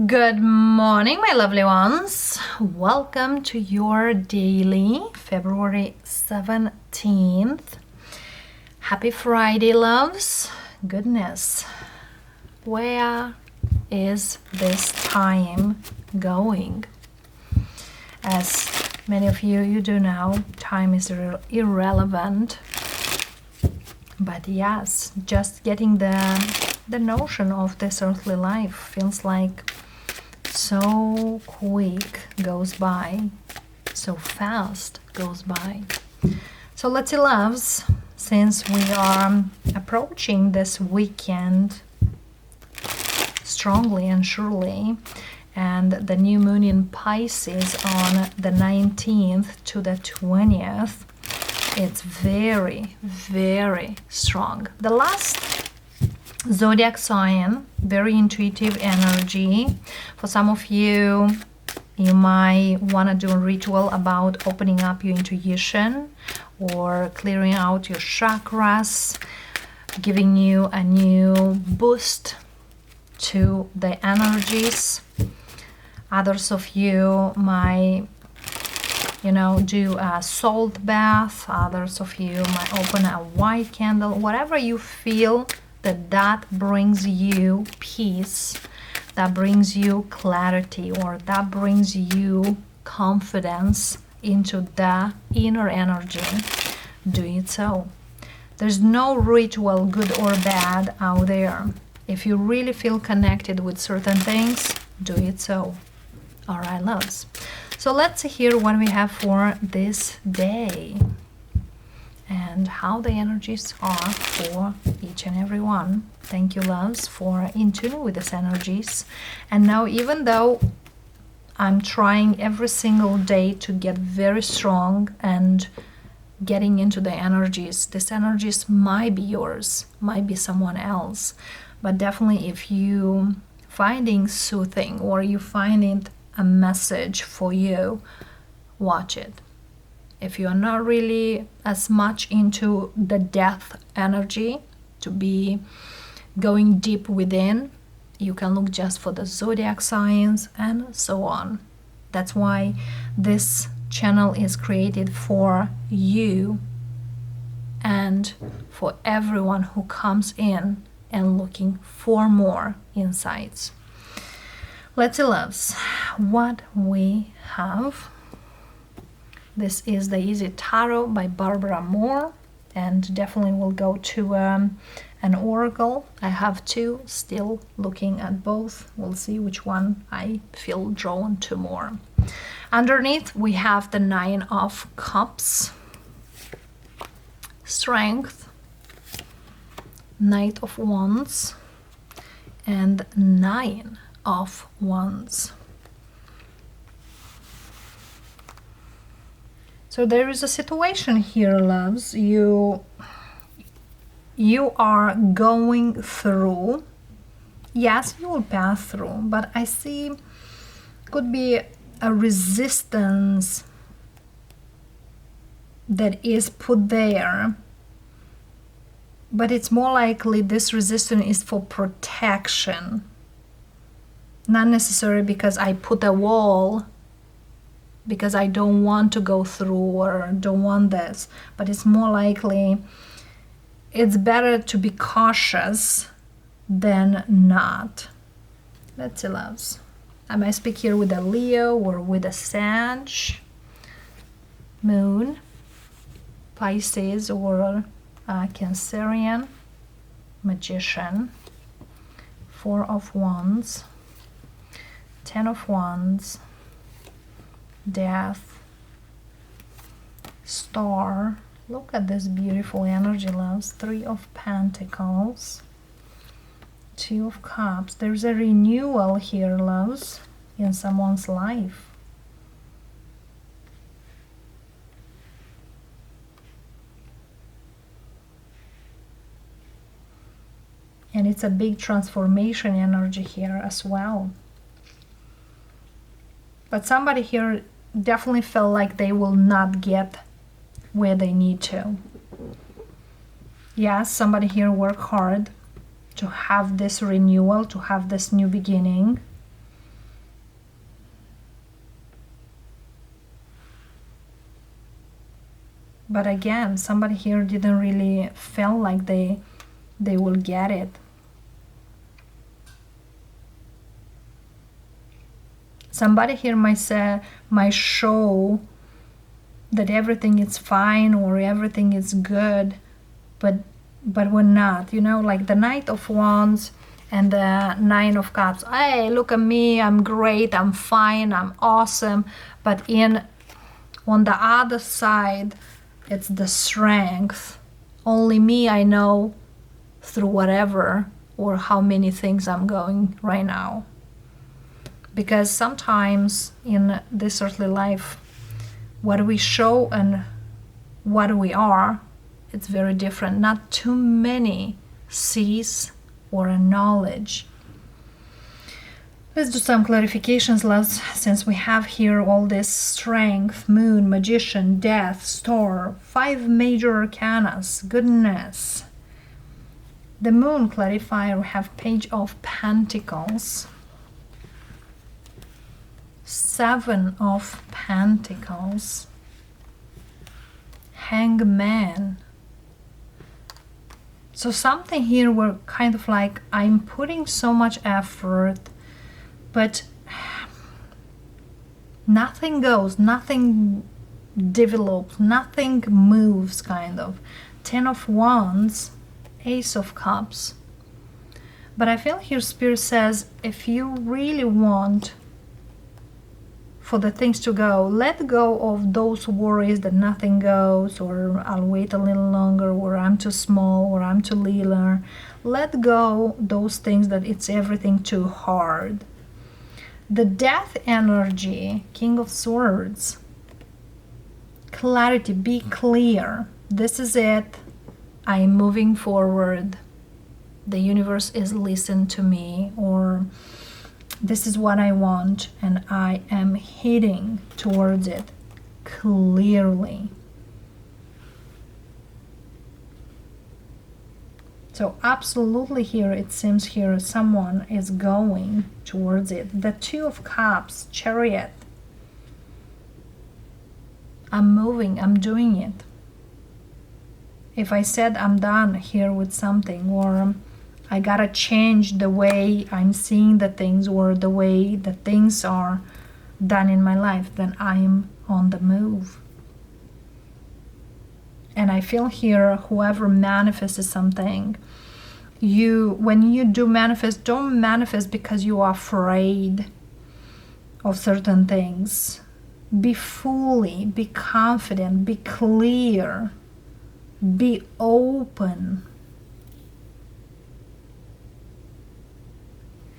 Good morning, my lovely ones. Welcome to your daily February 17th. Happy Friday, loves. Goodness, where is this time going? As many of you do know, time is irrelevant. But yes, just getting the notion of this earthly life feels like so quick goes by, so fast goes by. So let's see, loves, since we are approaching this weekend strongly and surely, and the new moon in Pisces on the 19th to the 20th, it's very, very strong. The last Zodiac sign, very intuitive energy. For some of you, you might want to do a ritual about opening up your intuition or clearing out your chakras, giving you a new boost to the energies. Others of you might, do a salt bath. Others of you might open a white candle. Whatever you feel that brings you peace, that brings you clarity, or that brings you confidence into the inner energy, do it so. There's no ritual, good or bad, out there. If you really feel connected with certain things, do it so. All right, loves. So let's hear what we have for this day and how the energies are for each and every one. Thank you, loves, for in tune with these energies. And now, even though I'm trying every single day to get very strong and getting into the energies, these energies might be yours, might be someone else. But definitely, if you finding soothing or you finding a message for you, watch it. If you are not really as much into the death energy, to be going deep within, you can look just for the zodiac signs and so on. That's why this channel is created for you and for everyone who comes in and looking for more insights. Let's see, loves, what we have. This is the Easy Tarot by Barbara Moore, and definitely will go to an oracle. I have two, still looking at both. We'll see which one I feel drawn to more. Underneath, we have the Nine of Cups, Strength, Knight of Wands, and Nine of Wands. So there is a situation here, loves. You are going through. Yes, you will pass through, but I see could be a resistance that is put there. But it's more likely this resistance is for protection. Not necessarily because I put a wall, because I don't want to go through or don't want this, but it's more likely it's better to be cautious than not. Let's see, loves. I might speak here with a Leo or with a Sag, Moon, Pisces, or Cancerian, Magician, Four of Wands, Ten of Wands, Death, Star. Look at this beautiful energy, loves. Three of Pentacles, Two of Cups. There's a renewal here, loves, in someone's life. And it's a big transformation energy here as well. But somebody here definitely felt like they will not get where they need to. Yes, somebody here worked hard to have this renewal, to have this new beginning. But again, somebody here didn't really feel like they will get it. Somebody here might show that everything is fine or everything is good, but we're not, you know, like the Knight of Wands and the Nine of Cups. Hey, look at me, I'm great, I'm fine, I'm awesome. But on the other side, it's the strength. Only me, I know through whatever or how many things I'm going right now. Because sometimes in this earthly life, what we show and what we are, it's very different. Not too many sees or knowledge. Let's do some clarifications, loves, since we have here all this strength, moon, magician, death, star, 5 major arcanas. Goodness. The moon clarifier, we have Page of Pentacles, 7 of Pentacles, Hangman. So something here where kind of like I'm putting so much effort, but nothing goes, nothing develops, nothing moves, kind of. 10 of Wands, Ace of Cups. But I feel here Spirit says, if you really want for the things to go, let go of those worries that nothing goes, or I'll wait a little longer, or I'm too small, or I'm too little. Let go those things that it's everything too hard. The death energy, King of Swords, clarity, be clear. This is it. I'm moving forward. The universe is listening to me, or this is what I want and I am heading towards it clearly. So absolutely here it seems here someone is going towards it. The 2 of Cups, Chariot. I'm moving, I'm doing it. If I said I'm done here with something, or I gotta change the way I'm seeing the things or the way the things are done in my life, then I'm on the move. And I feel here whoever manifests something, when you do manifest, don't manifest because you are afraid of certain things. Be be confident, be clear, be open.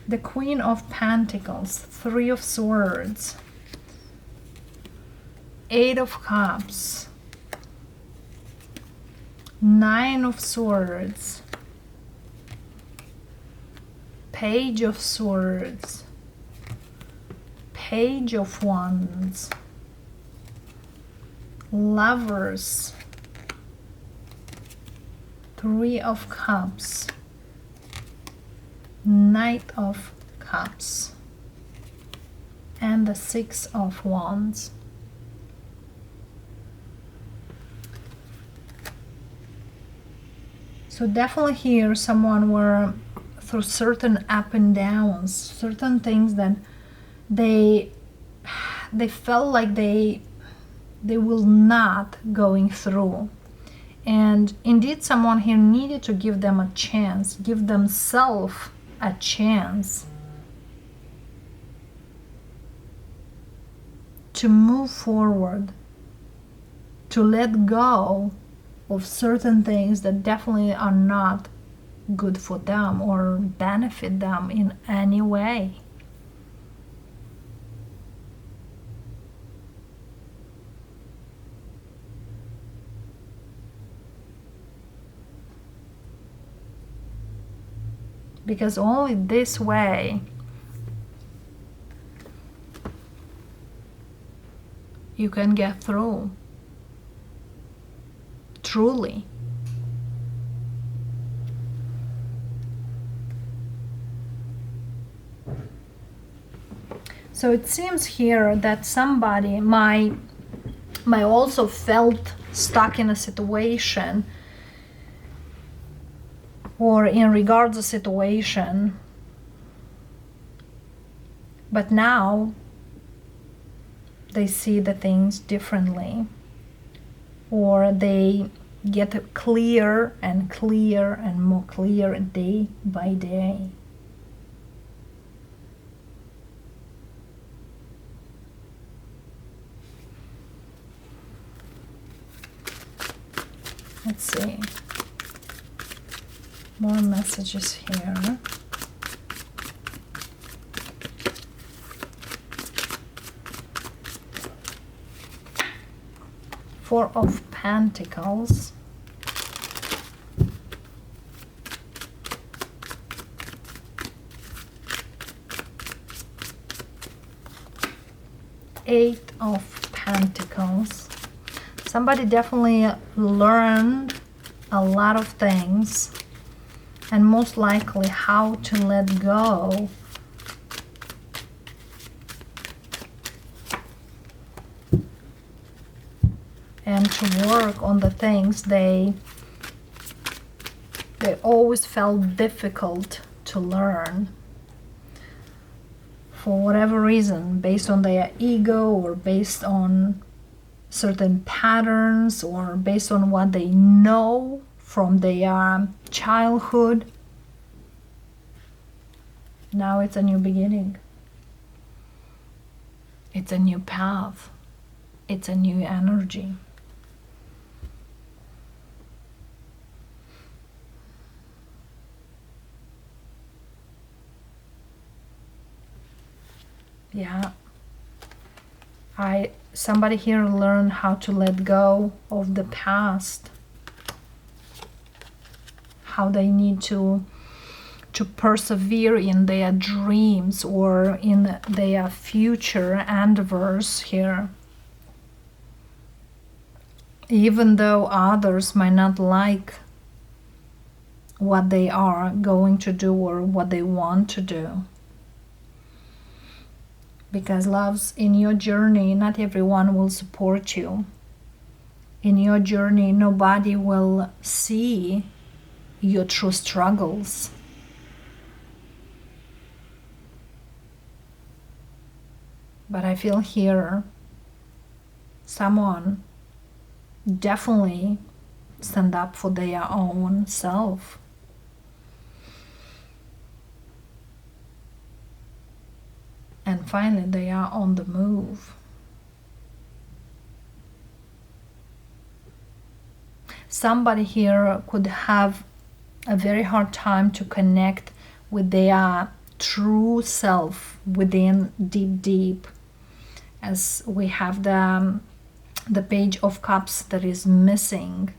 The Queen of Pentacles, 3 of Swords, 8 of Cups, 9 of Swords, Page of Swords, Page of Wands, Lovers, 3 of Cups, Knight of Cups, and the 6 of Wands. So definitely here someone were through certain up and downs, certain things that they felt like they will not going through. And indeed someone here needed to give them a chance, give themselves a chance to move forward, to let go of certain things that definitely are not good for them or benefit them in any way. Because only this way you can get through, truly. So it seems here that somebody might but also felt stuck in a situation or in regards to situation, but now they see the things differently, or they get clearer and clearer and more clear day by day. Let's see. More messages here. Four of Pentacles. Eight of Pentacles. Somebody definitely learned a lot of things, and most likely how to let go and to work on the things they always felt difficult to learn for whatever reason, based on their ego or based on certain patterns or based on what they know from their childhood. Now it's a new beginning. It's a new path. It's a new energy. Yeah. Somebody here learned how to let go of the past, how they need to persevere in their dreams or in their future endeavors here, even though others might not like what they are going to do or what they want to do. Because loves, in your journey, not everyone will support you. In your journey, nobody will see your true struggles. But I feel here someone definitely stand up for their own self. And finally, they are on the move. Somebody here could have a very hard time to connect with their true self within deep, as we have the Page of Cups that is missing.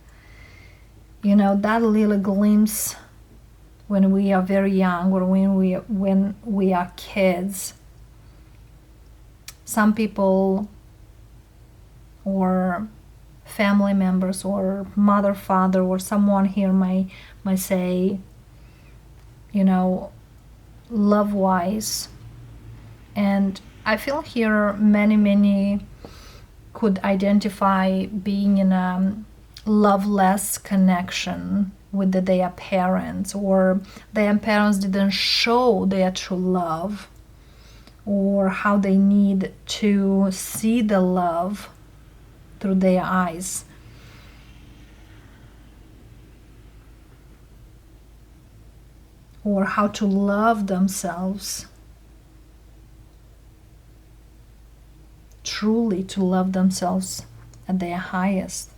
You know, that little glimpse when we are very young or when we are kids. Some people or family members or mother, father, or someone here might say, you know, love-wise. And I feel here many could identify being in a loveless connection with their parents, or their parents didn't show their true love, or how they need to see the love through their eyes. Or how to love themselves. Truly to love themselves at their highest.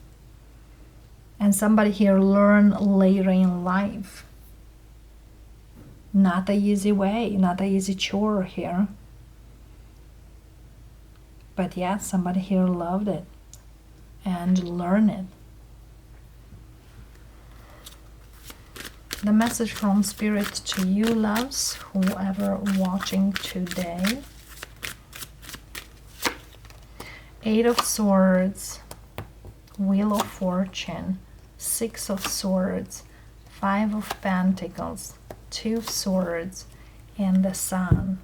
And somebody here learn later in life. Not an easy way, not an easy chore here. But yeah, somebody here loved it and learned it. The message from Spirit to you, loves, whoever watching today. Eight of Swords, Wheel of Fortune, Six of Swords, Five of Pentacles, Two of Swords, and the Sun,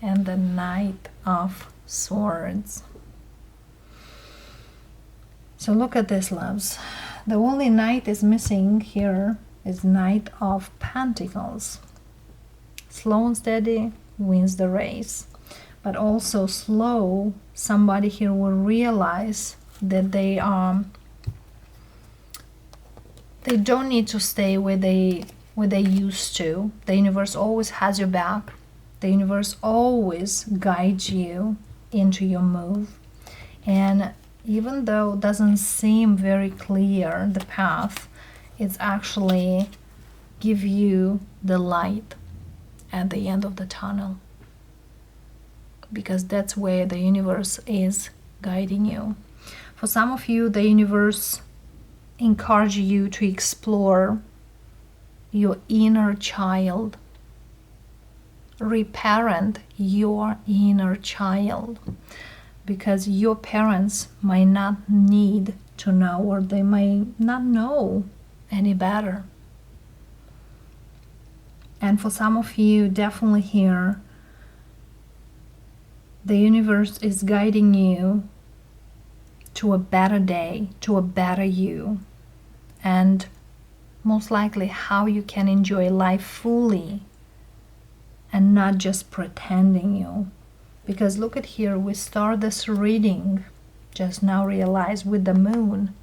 and the Knight of Swords. So look at this, loves. The only knight is missing here is Knight of Pentacles. Slow and steady wins the race. But also slow, somebody here will realize that they don't need to stay where they used to. The universe always has your back. The universe always guides you into your move. And even though it doesn't seem very clear, the path, it's actually give you the light at the end of the tunnel. Because that's where the universe is guiding you. For some of you, the universe encourages you to explore your inner child. Reparent your inner child. Because your parents might not need to know, or they might not know any better. And for some of you, definitely here, the universe is guiding you to a better day, to a better you, and most likely how you can enjoy life fully and not just pretending you. Because look at here, we start this reading, just now realize, with the moon,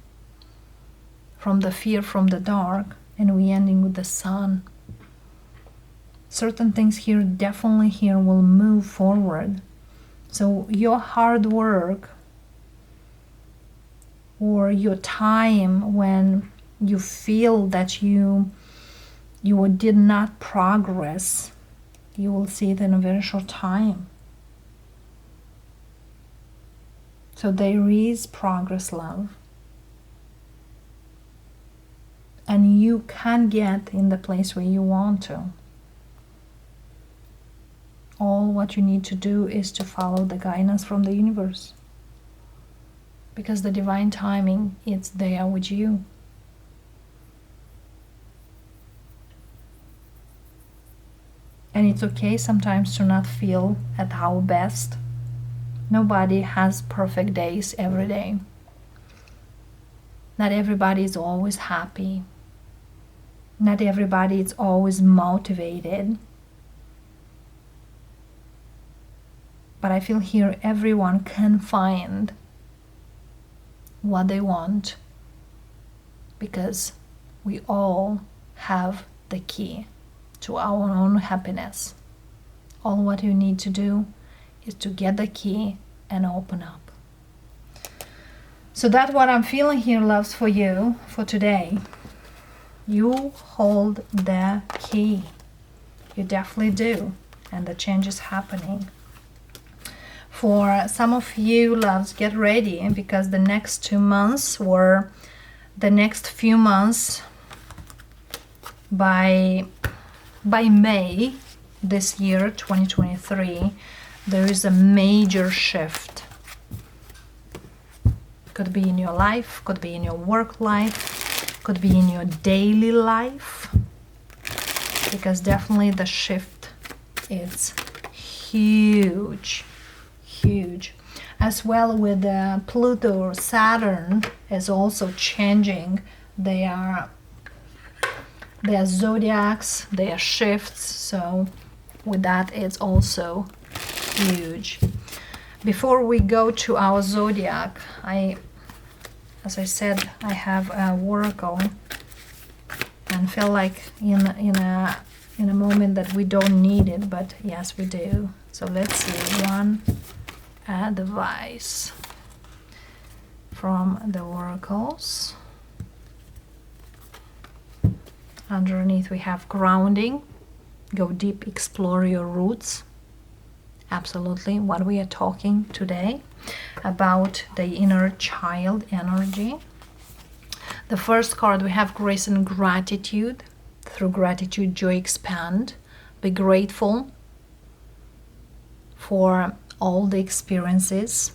from the fear from the dark, and we ending with the sun. Certain things here definitely here will move forward. So your hard work or your time when you feel that you did not progress, you will see it in a very short time. So there is progress, love. And you can get in the place where you want to. All what you need to do is to follow the guidance from the universe. Because the divine timing, it's there with you. And it's okay sometimes to not feel at our best. Nobody has perfect days every day. Not everybody is always happy. Not everybody is always motivated. But I feel here everyone can find what they want, because we all have the key to our own happiness. All what you need to do is to get the key and open up. So that's what I'm feeling here, loves, for you for today. You hold the key. You definitely do. And the change is happening. For some of you, loves, get ready, because the next 2 months or the next few months, by May this year, 2023, there is a major shift. Could be in your life, could be in your work life, could be in your daily life, because definitely the shift is huge. Huge. As well with Pluto or Saturn is also changing their zodiacs, their shifts. So with that, it's also huge. Before we go to our zodiac, as I said, I have a oracle and feel like in a moment that we don't need it, but yes, we do. So let's see, one advice from the oracles. Underneath we have grounding. Go deep, explore your roots. Absolutely what we are talking today about, the inner child energy. The first card we have grace and gratitude. Through gratitude, joy expand. Be grateful for all the experiences,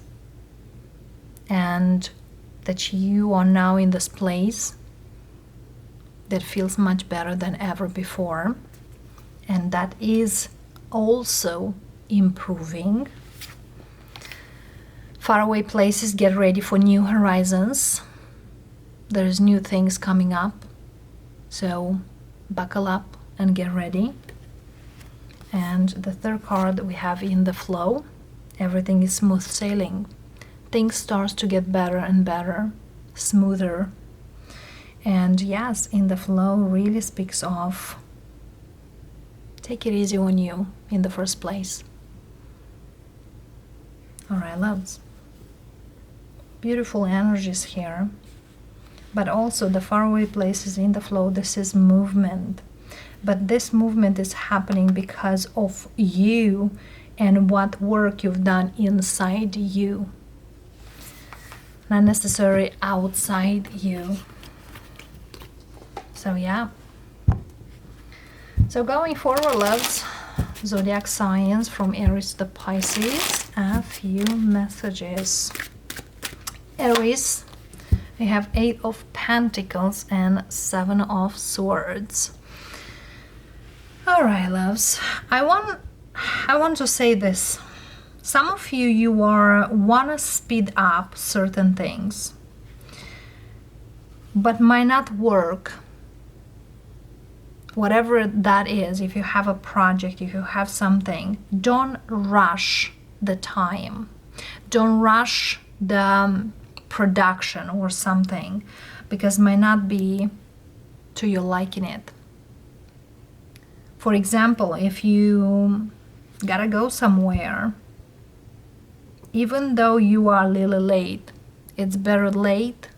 and that you are now in this place that feels much better than ever before, and that is also improving. Faraway places, get ready for new horizons. there's new things coming up, so buckle up and get ready. And the third card we have in the flow, everything is smooth sailing. Things start to get better and better, smoother. And yes, in the flow really speaks of take it easy on you in the first place. All right, loves. Beautiful energies here. But also the faraway places in the flow, this is movement. But this movement is happening because of you and what work you've done inside you. Not necessarily outside you. So yeah. So going forward, loves, zodiac signs from Aries to Pisces, a few messages. Aries, we have 8 of Pentacles and 7 of Swords. All right, loves, I want to say this. Some of you want to speed up certain things, but might not work. Whatever that is, if you have a project, if you have something, don't rush the time. Don't rush the production or something, because it might not be to your liking it. For example, if you gotta go somewhere, even though you are a little late, it's better late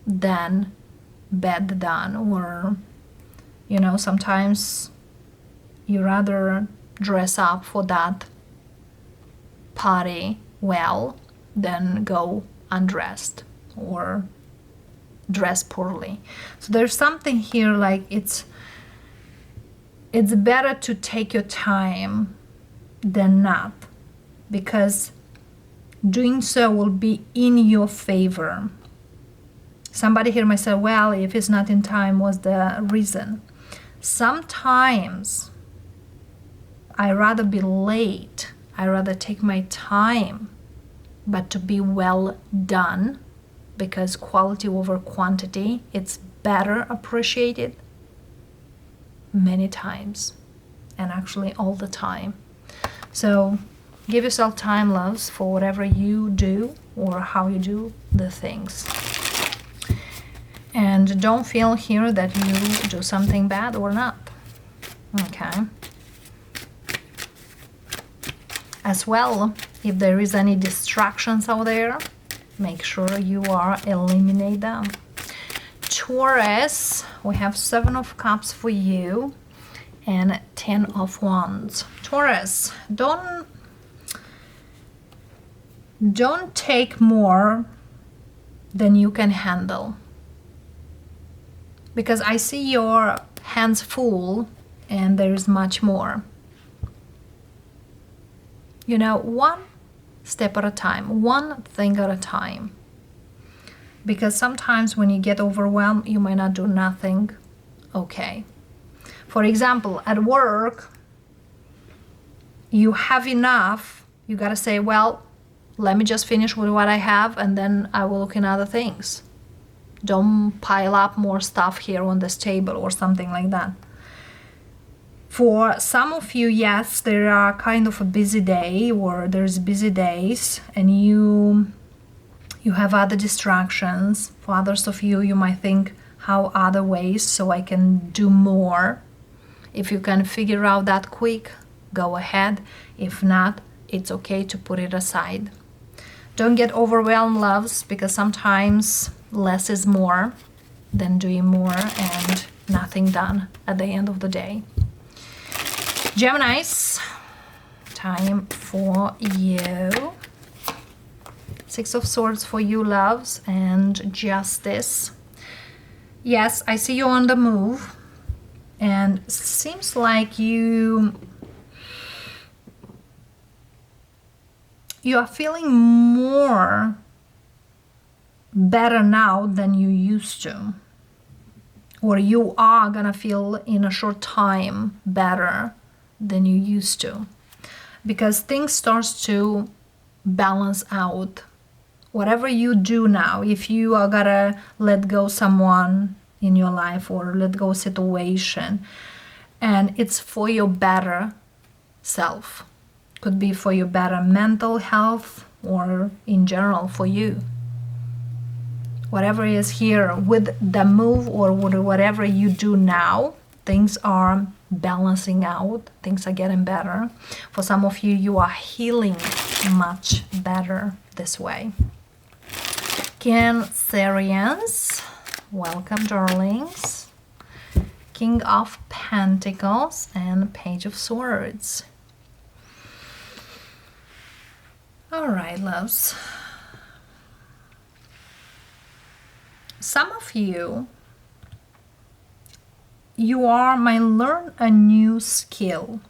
than bad done. Or, you know, sometimes you rather dress up for that party well than go undressed or dress poorly. So there's something here like it's better to take your time than not, because doing so will be in your favor. Somebody here might say, well, if it's not in time, what's the reason? Sometimes I rather be late. I rather take my time, but to be well done, because quality over quantity, it's better appreciated many times, and actually all the time. So give yourself time, loves, for whatever you do or how you do the things. And don't feel here that you do something bad or not. Okay. As well, if there is any distractions out there, make sure you eliminate them. Taurus, we have 7 of Cups for you and 10 of Wands. Taurus, don't take more than you can handle, because I see your hands full and there is much more. You know, one step at a time, one thing at a time. Because sometimes when you get overwhelmed, you might not do nothing okay. For example, at work, you have enough, you gotta say, well, let me just finish with what I have and then I will look in other things. Don't pile up more stuff here on this table or something like that. For some of you, yes, there are kind of a busy day, or there's busy days, and you have other distractions. For others of you, you might think, how other ways so I can do more. If you can figure out that quick, go ahead. If not, it's okay to put it aside. Don't get overwhelmed, loves, because sometimes less is more than doing more and nothing done at the end of the day. Geminis, time for you. 6 of Swords for you, loves, and Justice. Yes, I see you on the move, and seems like you are feeling more better now than you used to, or you are gonna feel in a short time better than you used to, because things starts to balance out whatever you do now, if you are gotta let go someone in your life or let go situation, and it's for your better self, could be for your better mental health or in general for you. Whatever is here with the move or whatever you do now, things are balancing out, things are getting better. For some of you, you are healing much better this way. Cancerians, welcome, darlings. King of Pentacles and Page of Swords. All right, loves. Some of you might learn a new skill,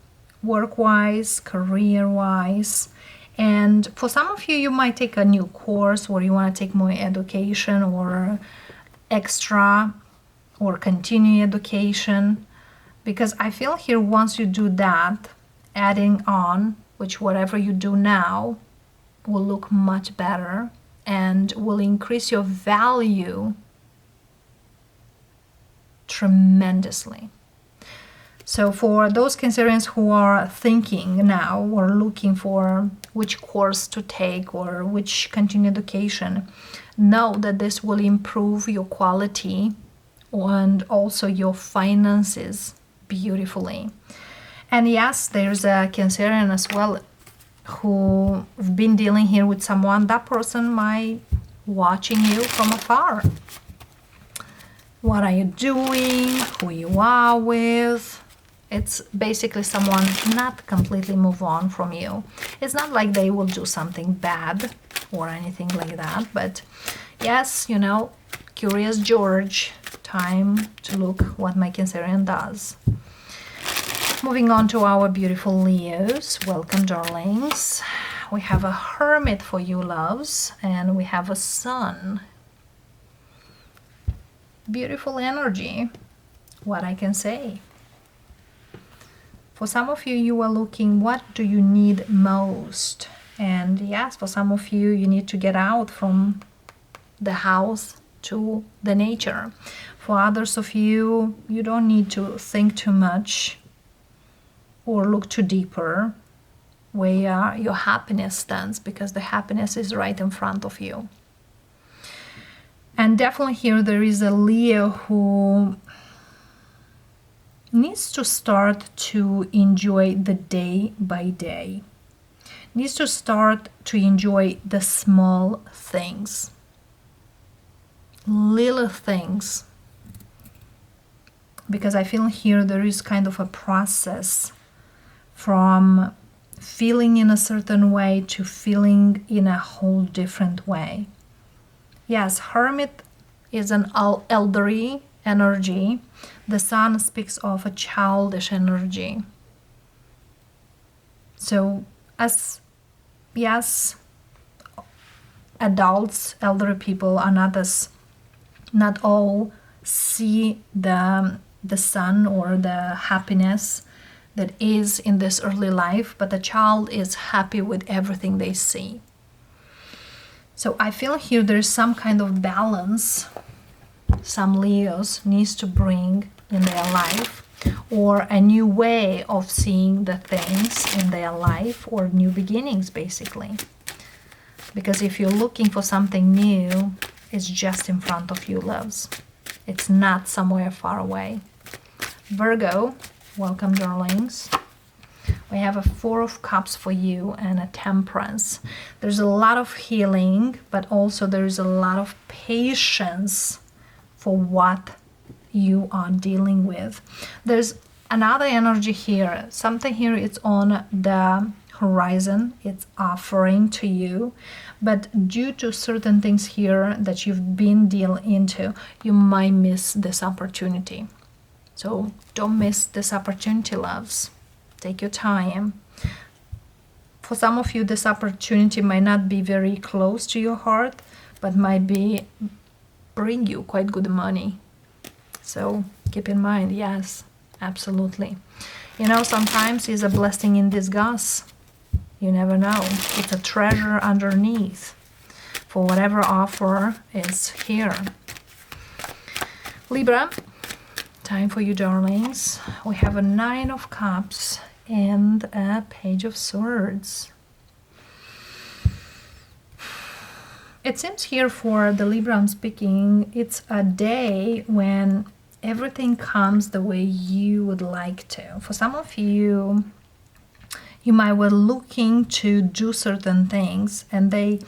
work-wise, career-wise. And for some of you, you might take a new course or you want to take more education or extra or continue education. Because I feel here once you do that, adding on, which whatever you do now will look much better and will increase your value tremendously. So for those Cancerians who are thinking now or looking for which course to take or which continued education, know that this will improve your quality and also your finances beautifully. And yes, there's a Cancerian as well who've been dealing here with someone. That person might watching you from afar. What are you doing? Who you are with? It's basically someone not completely move on from you. It's not like they will do something bad or anything like that, but yes, you know, Curious George, time to look what my Cancerian does. Moving on to our beautiful Leos. Welcome, darlings. We have a Hermit for you, loves, and we have a Sun. Beautiful energy, what I can say. For some of you, you are looking, what do you need most? And yes, for some of you, you need to get out from the house to the nature. For others of you, you don't need to think too much or look too deeper where your happiness stands, because the happiness is right in front of you. And definitely here there is a Leo who needs to start to enjoy the day by day. Needs to start to enjoy the small things. Little things. Because I feel here there is kind of a process from feeling in a certain way to feeling in a whole different way. Yes, Hermit is an elderly energy. The Sun speaks of a childish energy. So as, yes, adults, elderly people are not all see the sun or the happiness that is in this early life, but the child is happy with everything they see. So I feel here there's some kind of balance some Leos needs to bring in their life, or a new way of seeing the things in their life, or new beginnings basically. Because if you're looking for something new, it's just in front of you, loves. It's not somewhere far away. Virgo, welcome, darlings. We have a Four of Cups for you and a Temperance. There's a lot of healing, but also there's a lot of patience for what you are dealing with. There's another energy here. Something here is on the horizon. It's offering to you. But due to certain things here that you've been dealing into, you might miss this opportunity. So don't miss this opportunity, loves. Take your time. For some of you, this opportunity might not be very close to your heart, but might bring you quite good money. So keep in mind, yes, absolutely. You know, sometimes it's a blessing in disguise. You never know. It's a treasure underneath. for whatever offer is here. Libra, time for you, darlings. We have a 9 of Cups and a Page of Swords. It seems here for the Libra I'm speaking, it's a day when everything comes the way you would like to. For some of you, you might be looking to do certain things, and they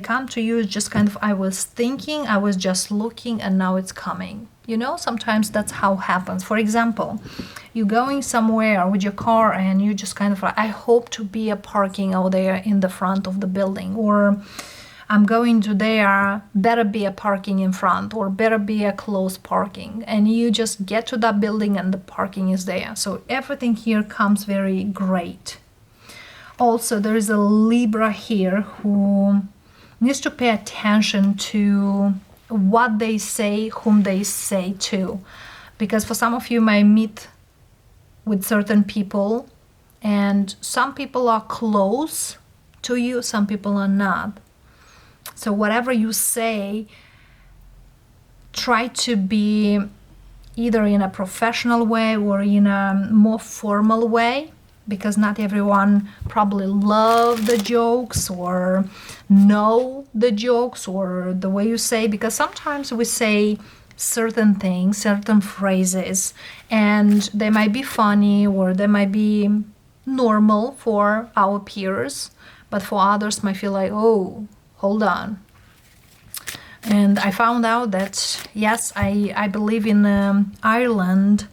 come to you just kind of, I was thinking, I was just looking, and now it's coming. You know, sometimes that's how it happens. For example, you're going somewhere with your car and you just kind of like, I hope to be a parking out there in the front of the building, or I'm going to there, better be a parking in front, or better be a close parking. And you just get to that building and the parking is there. So everything here comes very great. Also, there is a Libra here who needs to pay attention to what they say, whom they say to. Because for some of you might meet with certain people, and some people are close to you, some people are not. So whatever you say, try to be either in a professional way or in a more formal way, because not everyone probably love the jokes or know the jokes or the way you say, because sometimes we say certain things, certain phrases, and they might be funny or they might be normal for our peers, but for others might feel like, oh, hold on. And I found out that, yes, I believe in Ireland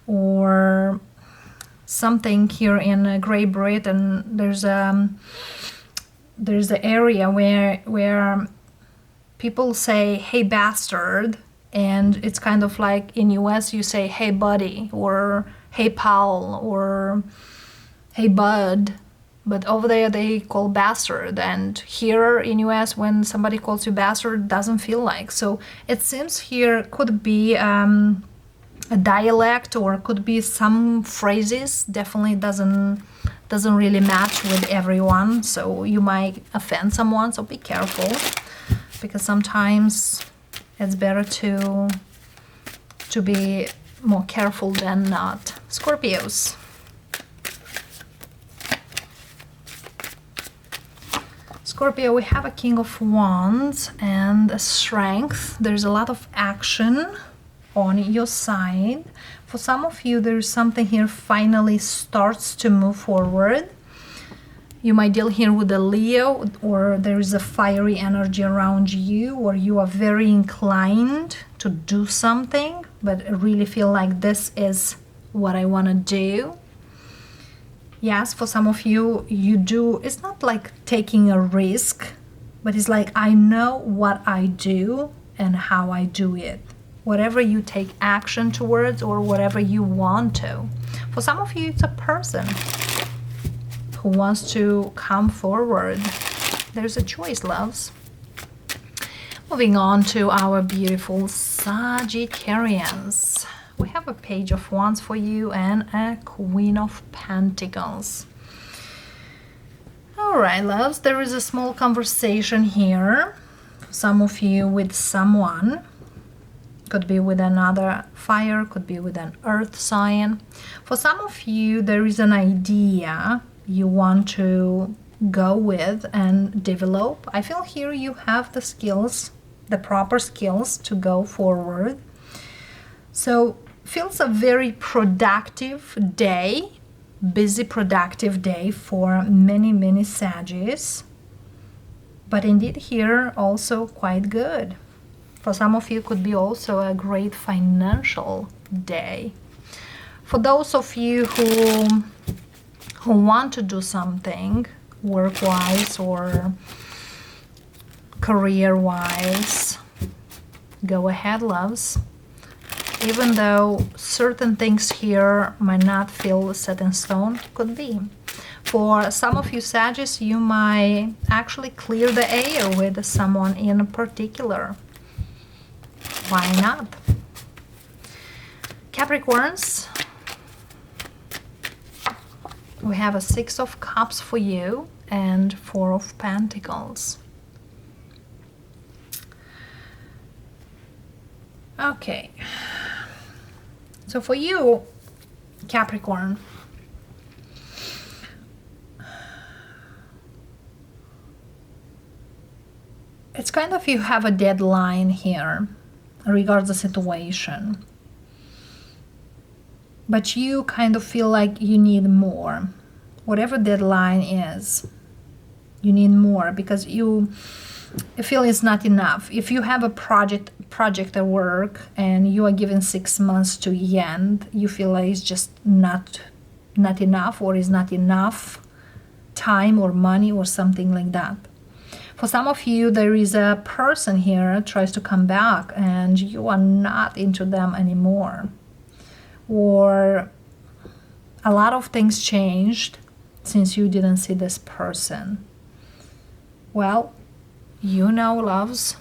or something here in Great Britain, there's an area where people say, hey bastard, and it's kind of like in US you say, hey buddy, or hey pal, or hey bud. But over there they call bastard, and here in US when somebody calls you bastard, doesn't feel like. So it seems here could be a dialect, or could be some phrases. Definitely doesn't really match with everyone, so you might offend someone, so be careful, because sometimes it's better to be more careful than not. Scorpios. Scorpio, we have a King of Wands and a Strength. There's a lot of action on your side. For some of you, there's something here finally starts to move forward. You might deal here with a Leo, or there is a fiery energy around you, or you are very inclined to do something, but really feel like this is what I want to do. Yes, for some of you, you do, it's not like taking a risk, but it's like, I know what I do and how I do it. Whatever you take action towards, or whatever you want to. For some of you, it's a person who wants to come forward. There's a choice, loves. Moving on to our beautiful Sagittarians. We have a Page of Wands for you and a Queen of Pentacles. All right, loves, there is a small conversation here. Some of you with someone. Could be with another fire, could be with an earth sign. For some of you, there is an idea you want to go with and develop. I feel here you have the skills, the proper skills to go forward. So feels a very productive day, busy productive day for many Sagis. But indeed here also quite good. For some of you, could be also a great financial day. For those of you who want to do something work-wise or career-wise, go ahead, loves. Even though certain things here might not feel set in stone, could be. For some of you Sagittarius, you might actually clear the air with someone in particular. Why not? Capricorns, we have a 6 of Cups for you and 4 of Pentacles. Okay. So for you, Capricorn, it's kind of you have a deadline here regards the situation. But you kind of feel like you need more. Whatever deadline is, you need more because you feel it's not enough. If you have a project at work and you are given 6 months to end, you feel like it's just not enough, or is not enough time or money or something like that. For some of you, there is a person here tries to come back and you are not into them anymore. Or a lot of things changed since you didn't see this person. Well, you know, loves,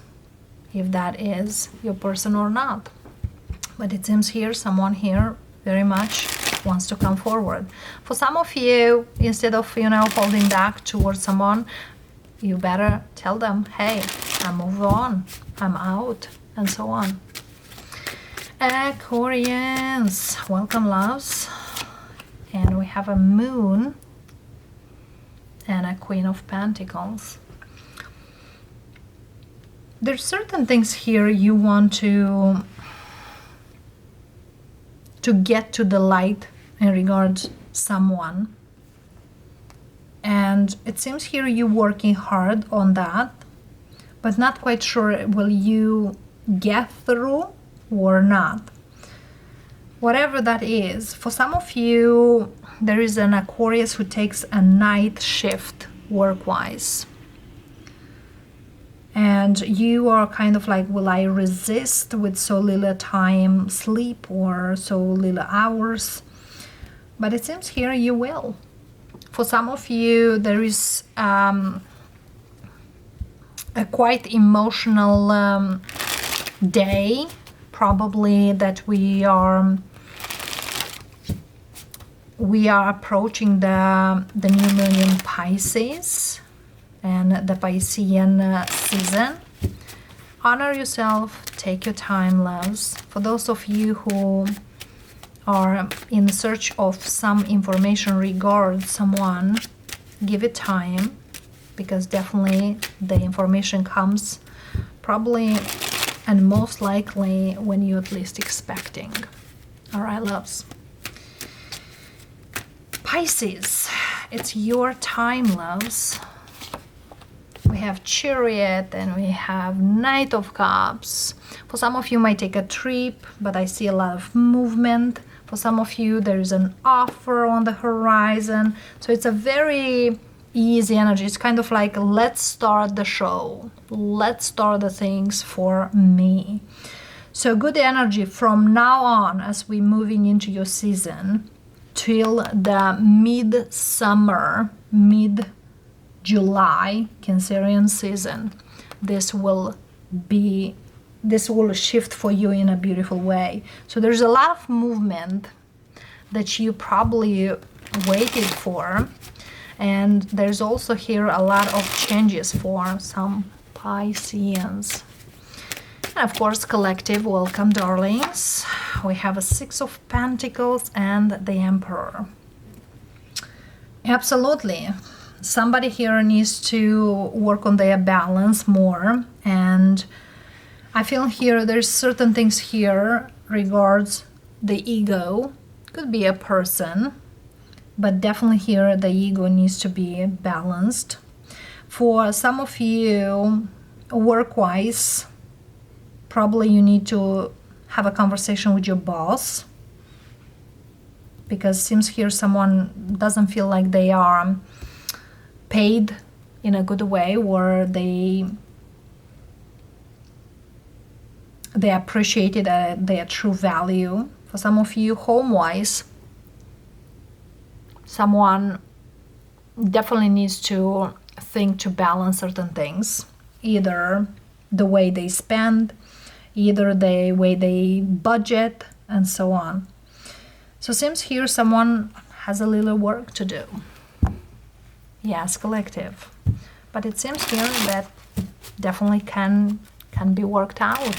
if that is your person or not. But it seems here, someone here very much wants to come forward. For some of you, instead of, holding back towards someone, you better tell them, hey, I move on, I'm out, and so on. Aquarius, welcome, loves. And we have a moon and a Queen of Pentacles. There's certain things here you want to get to the light in regards someone. And it seems here you're working hard on that, but not quite sure will you get through or not. Whatever that is, for some of you, there is an Aquarius who takes a night shift work-wise. And you are kind of like, will I resist with so little time sleep or so little hours? But it seems here you will. For some of you, there is a quite emotional day, probably, that we are approaching the new moon in Pisces and the Piscean season. Honor yourself, take your time, loves. For those of you who are in search of some information regarding someone, give it time, because definitely the information comes probably and most likely when you're at least expecting. All right, loves. Pisces, it's your time, loves. We have Chariot and we have Knight of Cups. For some of you might take a trip, but I see a lot of movement. For some of you, there is an offer on the horizon. So it's a very easy energy. It's kind of like, let's start the show. Let's start the things for me. So good energy from now on as we're moving into your season till the mid-summer, mid-July Cancerian season. This will shift for you in a beautiful way. So there's a lot of movement that you probably waited for. And there's also here a lot of changes for some Pisceans. And of course, collective, welcome, darlings. We have a Six of Pentacles and the Emperor. Absolutely. Somebody here needs to work on their balance more. And I feel here there's certain things here regards the ego. Could be a person, but definitely here the ego needs to be balanced. For some of you, work-wise, probably you need to have a conversation with your boss, because it seems here someone doesn't feel like they are paid in a good way, or they appreciated their true value. For some of you, home-wise, someone definitely needs to think to balance certain things, either the way they spend, either the way they budget, and so on. So it seems here someone has a little work to do. Yes, collective. But it seems here that definitely can be worked out.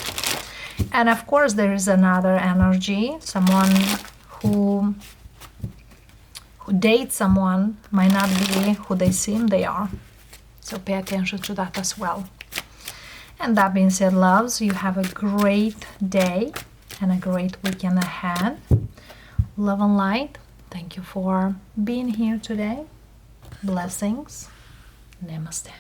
And of course, there is another energy. Someone who dates someone might not be who they seem they are. So pay attention to that as well. And that being said, loves, you have a great day and a great weekend ahead. Love and light. Thank you for being here today. Blessings. Namaste.